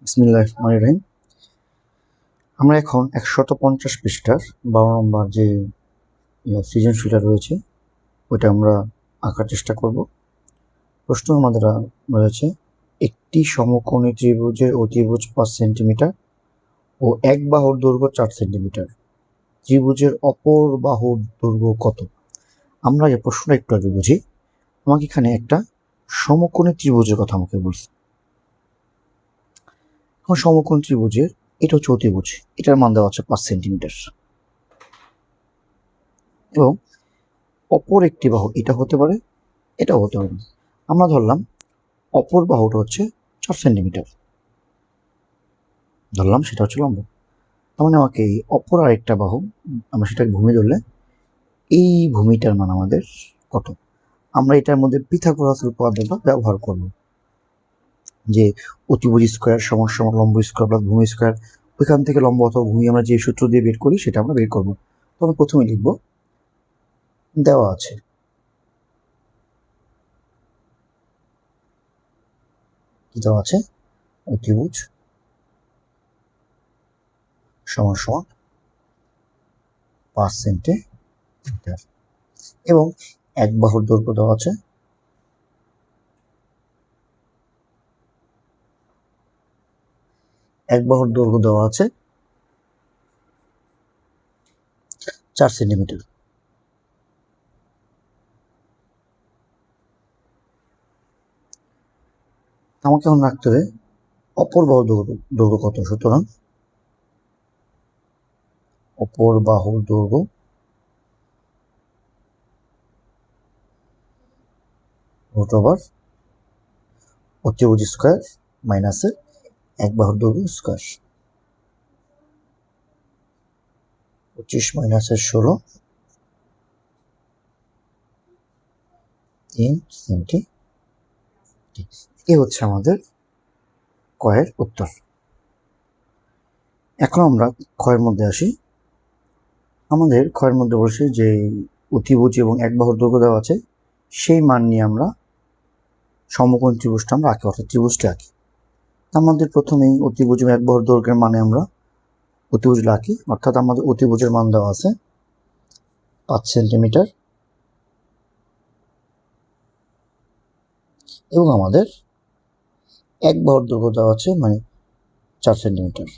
বিসমিল্লাহির রহমানির রহিম। আমরা এখন 150 পৃষ্ঠার 12 নম্বর যে সৃজনশীলটা রয়েছে ওইটা আমরা আঁকার চেষ্টা করব। প্রশ্ন আমাদের রয়েছে, একটি সমকোণী ত্রিভুজের অতিভুজ 5 সেন্টিমিটার ও এক বাহুর দৈর্ঘ্য 4 সেন্টিমিটার, ত্রিভুজের অপর বাহুর দৈর্ঘ্য কত? আমরা যে প্রশ্নটা একটু আগে বুঝি। আমাকে এখানে একটা সমকোণী ত্রিভুজের কথা আমাকে বলছে। এখন সমকোণ ত্রিভুজের এটা হচ্ছে অতিভুজ, এটার মান দেওয়া আছে 5 সেন্টিমিটার এবং অপর একটি বাহু এটা হতে পারে, এটাও হতে পারে। আমরা ধরলাম অপর বাহুটা হচ্ছে 4 সেন্টিমিটার, ধরলাম সেটা হচ্ছে লম্ব। তার মানে আমাকে এই অপর আরেকটা বাহু, আমরা সেটাকে ভূমি ধরলে এই ভূমিটার মান আমাদের কত? আমরা এটার মধ্যে পিথাগোরাসের উপপাদ্যটা ব্যবহার করব, যে অতিভুজ স্কোয়ার সমান সমান লম্ব স্কোয়ার প্লাস ভূমি স্কোয়ার। ওইখান থেকে লম্ব অথবা ভূমি আমরা যে সূত্র দিয়ে বের করি সেটা আমরা বের করবো। তো আমরা প্রথমে লিখব, দেওয়া আছে কি দেওয়া আছে, অতিভুজ সমান সমান 5 সেন্টিমিটার এবং এক বাহুর দৈর্ঘ্য দেওয়া আছে দেওয়া আছে 4 সেন্টিমিটার। আমাকে এখন রাখতে হবে অপর বাহুর দৈর্ঘ্য কত। সুতরাং অপর বাহুর দৈর্ঘ্য √ অতিভুজ স্কোয়ার মাইনাসে এক বাহুর দৈর্ঘ্য স্কোয়ার। 25 মাইনাসের 16 3 সেন্টিমিটার। এ হচ্ছে আমাদের কয়ের উত্তর। এখন আমরা ক্ষয়ের মধ্যে আসি। আমাদের ক্ষয়ের মধ্যে বলছি যে অতিভুজ এবং এক বাহুর দৈর্ঘ্য দেওয়া আছে, সেই মান নিয়ে আমরা সমকোণ ত্রিভুজটা আমরা আঁকি, অর্থাৎ ত্রিভুজটা আঁকি। আমাদের প্রথমেই অতিভুজ এবং এক বাহুর দৈর্ঘ্যের মানে আমরা অতিভুজটা আঁকি, অর্থাৎ আমাদের অতিভুজের মান দেওয়া আছে 5 সেন্টিমিটার এবং আমাদের এক বাহুর দৈর্ঘ্য দেওয়া আছে মানে 4 সেন্টিমিটার।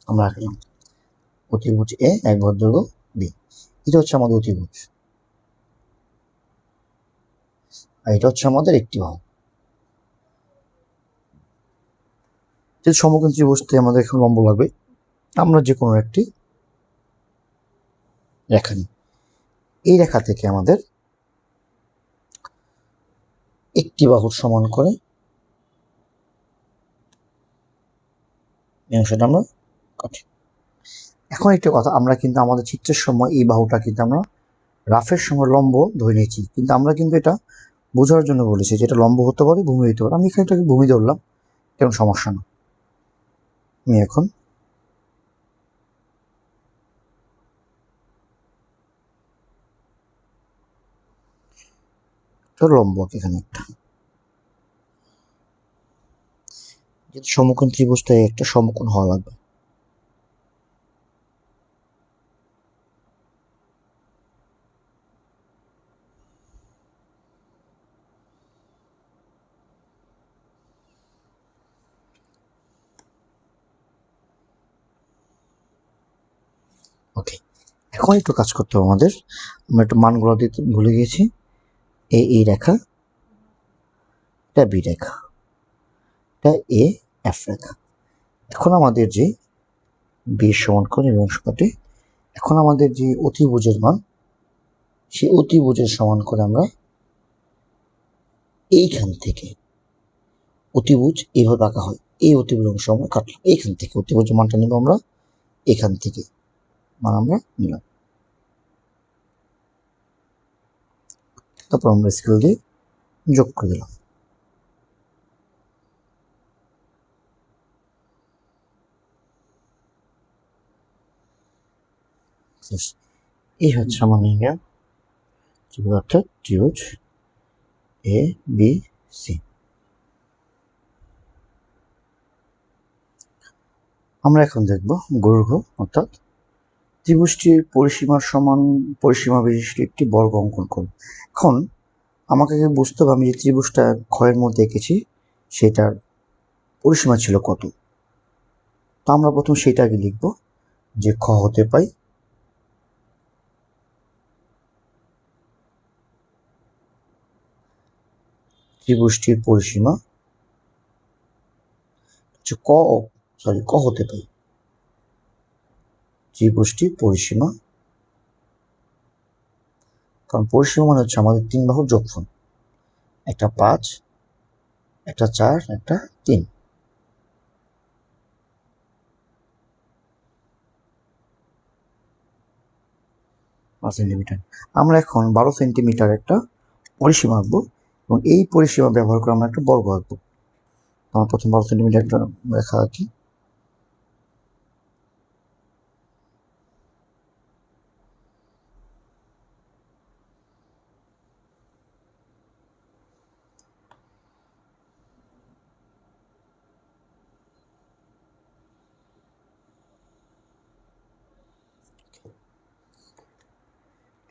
আমরা আঁকলাম অতিভুজ এ, এক বাহুর দৈর্ঘ্য বি। এটা হচ্ছে আমাদের অতিভুজ আর এটা হচ্ছে আমাদের একটি বাহু। যদি সমকোণ ত্রিভুজতে আমাদের এখন লম্ব লাগবে, আমরা যে কোনো একটি রেখা নিই। এই রেখা থেকে আমাদের একটি বাহুর সমান করে এই অংশটা আমরা কাটি। এখন একটা কথা, আমরা কিন্তু আমাদের চিত্রের সময় এই বাহুটা কিন্তু আমরা রাফের সময় লম্ব ধরে নিয়েছি, কিন্তু আমরা কিন্তু এটা বোঝার জন্য বলেছি যে এটা লম্ব হতে পারে, ভূমি হতে পারে। আমি এখানে এটাকে ভূমি ধরলাম, কেমন সমস্যা না। আমি এখন লম্ব এখানে একটা, যেহেতু সমকোণ ত্রিভুজটা একটা সমকোণ হওয়া লাগবে। ওকে, এখন একটু কাজ করতে হবে আমাদের। আমরা একটু মানগুলো দিতে ভুলে গিয়েছি। এই রেখা, এটা বি রেখা, এটা এ এফ রেখা। এখন আমাদের যে বি সমান করে এবং সমানটি, এখন আমাদের যে অতিভুজের মান, সেই অতিভুজের সমান করে আমরা এইখান থেকে অতিভুজ এইভাবে আঁকা হয়, এই অতিভুজ অংশ আমরা কাটলাম, এইখান থেকে অতিভুজের মানটা নিব আমরা, এখান থেকে মান আমরা নিলাম। তারপর আমরা স্কেল দিয়ে যোগ করে দিলাম। এই হচ্ছে আমার নির্ণয় ত্রিভুজ, অর্থাৎ ত্রিভুজ এ বি সি। আমরা এখন দেখব দৈর্ঘ্য অর্থাৎ ত্রিভুজটির পরিসীমার সমান পরিসীমা বিশিষ্ট একটি বর্গ অঙ্কন করব। এখন আমাকে বুঝতে হবে আমি যে ত্রিভুজটা ক্ষয়ের মধ্যে এঁকেছি সেটার পরিসীমা ছিল কত। তো আমরা প্রথম সেটা আগে লিখব যে খ হতে পাই ত্রিভুজটির পরিসীমা হচ্ছে ক হতে পাই ত্রিভুজটির পরিসীমা, কারণ পরিসীমা মানে হচ্ছে আমাদের তিন বাহুর যোগফল, একটা 5, একটা 4, একটা 3। 5 সেন্টিমিটার। আমরা এখন 12 সেন্টিমিটার একটা পরিসীমা আঁকবো এবং এই পরিসীমা ব্যবহার করে আমরা একটা বর্গ আঁকবো। আমরা প্রথম 12 সেন্টিমিটার একটা রেখা আঁকি।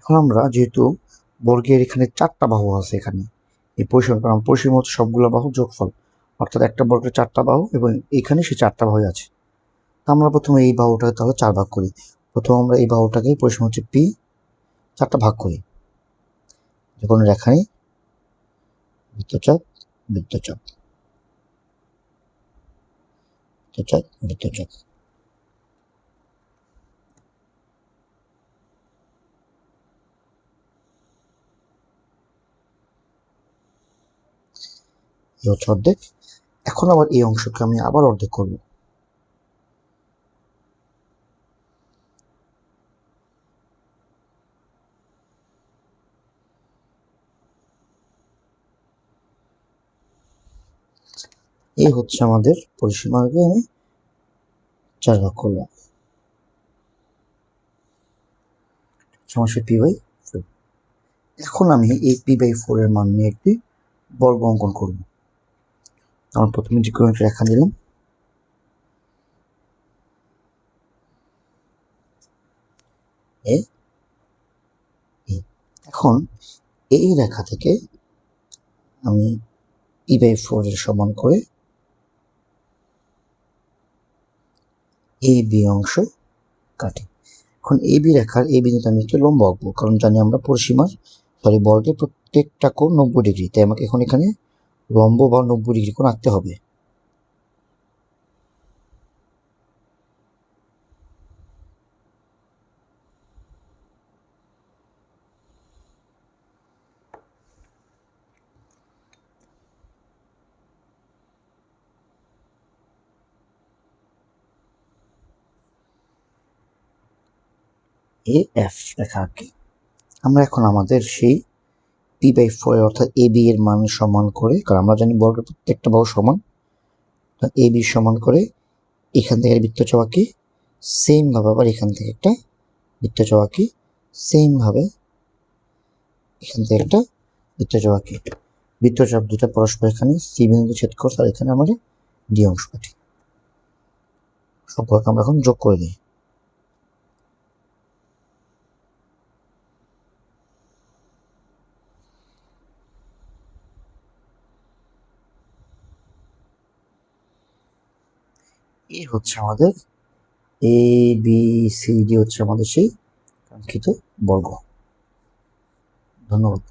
এখন আমরা যেহেতু বর্গের এখানে 4টা বাহু আছে, এখানে এই পরিসীমা, কারণ পরিসীমা হচ্ছে সবগুলো বাহু যোগফল, অর্থাৎ একটা বর্গের 4টা বাহু এবং এখানে সেই 4টা বাহু আছে। আমরা প্রথমে এই বাহুটাকে তাহলে 4 ভাগ করি। প্রথম আমরা এই বাহুটাকে পরিসীমা হচ্ছে পি 4টা ভাগ করি। যে কোনো রেখা নেই, বৃত্তচাপ বৃত্তচাপ বৃত্তচাপ বৃত্তচাপ। এই হচ্ছে অর্ধেক। এখন আবার এই অংশকে আমি আবার অর্ধেক করব। এই হচ্ছে আমাদের পরিসীমাকে আমি 4 ভাগ করলাম, সমস্যা P/4। এখন আমি এই P/4 এর মান নিয়ে একটি বর্গ অঙ্কন করব। আমরা প্রথমে যে কোনো একটা রেখা নিলাম, এ এখন এই রেখা থেকে আমি P/4 এর সমান করে AB অংশ কাটি। এখন AB রেখার এই বিন্দুতে আমি একটি লম্ব আঁকবো, কারণ জানি আমরা বর্গের প্রত্যেকটা কোণ 90 ডিগ্রি, তাই আমাকে এখন এখানে লম্ব বা 90 ডিগ্রি কোণ আঁকতে হবে। AF রেখা আঁকি। আমরা এখন আমাদের সেই P/4 অর্থাৎ AB এর মান সমান করে, কারণ আমরা জানি বর্গের প্রত্যেকটা বাহু সমান, AB সমান করে এখান থেকে বৃত্তচাপ আঁকি, সেম ভাবে আবার এখান থেকে একটা বৃত্তচাপ আঁকি, সেম ভাবে এখান থেকে একটা বৃত্তচাপ আঁকি। বৃত্তচাপ দুটা পরস্পর এখানে সি বিন্দুতে ছেদ করছে আর এখানে আমাদের ডি অংশ কাটি। সবগুলোকে আমরা এখন যোগ করে দিই। এই হচ্ছে আমাদের ABCD হচ্ছে আমাদের সেই কাঙ্ক্ষিত বর্গ। ধন্যবাদ।